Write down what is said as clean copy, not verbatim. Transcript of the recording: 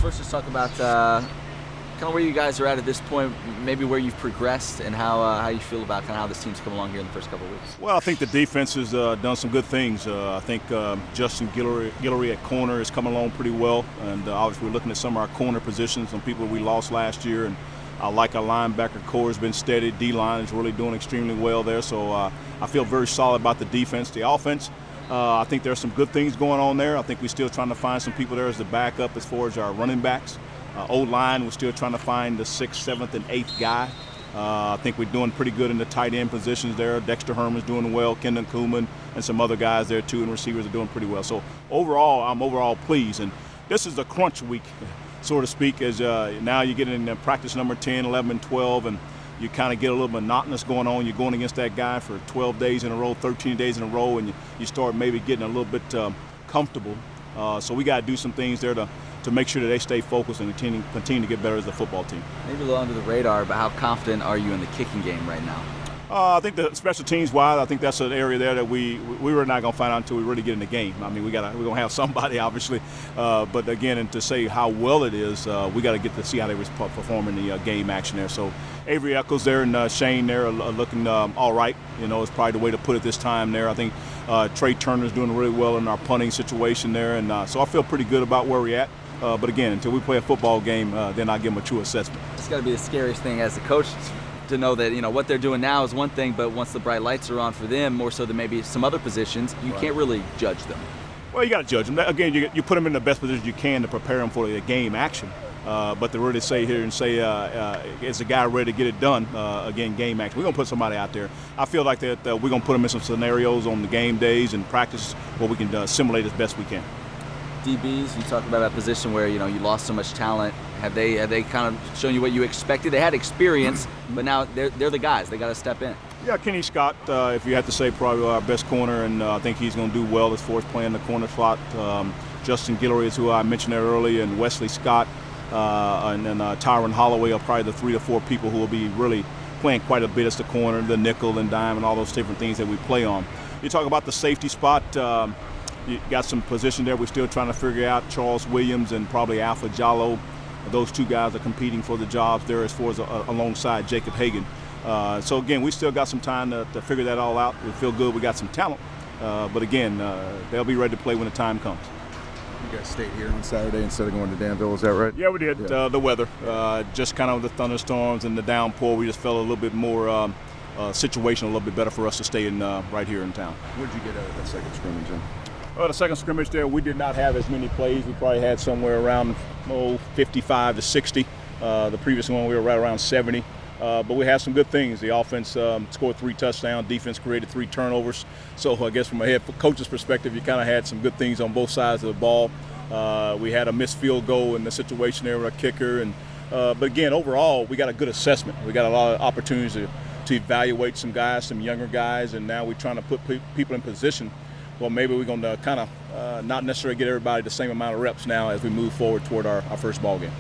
first just talk about kind of where you guys are at this point, maybe where you've progressed and how you feel about kind of how this team's come along here in the first couple of weeks. Well, I think the defense has done some good things. I think Justin Guillory at corner is coming along pretty well, and obviously we're looking at some of our corner positions, some people we lost last year, and I like our linebacker core has been steady. D-line is really doing extremely well there, so I feel very solid about the defense. The offense, I think there's some good things going on there. I think we're still trying to find some people there as the backup as far as our running backs. O-line, we're still trying to find the 6th, 7th, and 8th guy. I think we're doing pretty good in the tight end positions there. Dexter Herman's doing well, Kendon Kuhlman, and some other guys there too, and receivers are doing pretty well. So overall, I'm pleased. And this is a crunch week, so to speak, as now you get in practice number 10, 11, and 12, and you kind of get a little monotonous going on. You're going against that guy for 12 days in a row, 13 days in a row, and you start maybe getting a little bit comfortable. So we got to do some things there to make sure that they stay focused and continue to get better as a football team. Maybe a little under the radar, but how confident are you in the kicking game right now? I think the special teams wise, I think that's an area there that we were not going to find out until we really get in the game. I mean, we're going to have somebody, obviously, but again, and to say how well it is, we got to get to see how they perform in the game action there. So Avery Eccles there and Shane there are looking all right. You know, it's probably the way to put it this time there. I think Trey Turner's doing really well in our punting situation there, and so I feel pretty good about where we're at. But again, until we play a football game, then I'll give them a true assessment. It's got to be the scariest thing as a coach to know that, you know, what they're doing now is one thing, but once the bright lights are on for them, more so than maybe some other positions, you can't really judge them. Well, you got to judge them. Again, you put them in the best position you can to prepare them for the game action. But to really say here and say, is the guy ready to get it done? Again, game action. We're going to put somebody out there. I feel like that we're going to put them in some scenarios on the game days and practice where we can simulate as best we can. DBs, you talk about that position where, you know, you lost so much talent. Have they kind of shown you what you expected? They had experience, but now they're the guys. They got to step in. Yeah, Kenny Scott, if you have to say, probably our best corner, and I think he's going to do well as far as playing the corner slot. Justin Guillory is who I mentioned there earlier, and Wesley Scott, and then Tyron Holloway are probably the 3 to 4 people who will be really playing quite a bit as the corner, the nickel and dime, and all those different things that we play on. You talk about the safety spot. You got some position there we're still trying to figure out. Charles Williams and probably Alpha Jallo. Those two guys are competing for the jobs there as far as alongside Jacob Hagan. So again, we still got some time to figure that all out. We feel good. We got some talent. But again, they'll be ready to play when the time comes. You guys stayed here on Saturday instead of going to Danville, is that right? Yeah, we did. Yeah. The weather, just kind of the thunderstorms and the downpour, we just felt a little bit more situation, a little bit better for us to stay in right here in town. What did you get out of that second scrimmage in? Well, the second scrimmage there, we did not have as many plays. We probably had somewhere around 55 to 60. The previous one, we were right around 70. But we had some good things. The offense scored 3 touchdowns. Defense created 3 turnovers. So I guess from a head coach's perspective, you kind of had some good things on both sides of the ball. We had a missed field goal in the situation there with a kicker. But again, overall, we got a good assessment. We got a lot of opportunities to evaluate some guys, some younger guys, and now we're trying to put people in position. Well, maybe we're going to kind of not necessarily get everybody the same amount of reps now as we move forward toward our first ball game.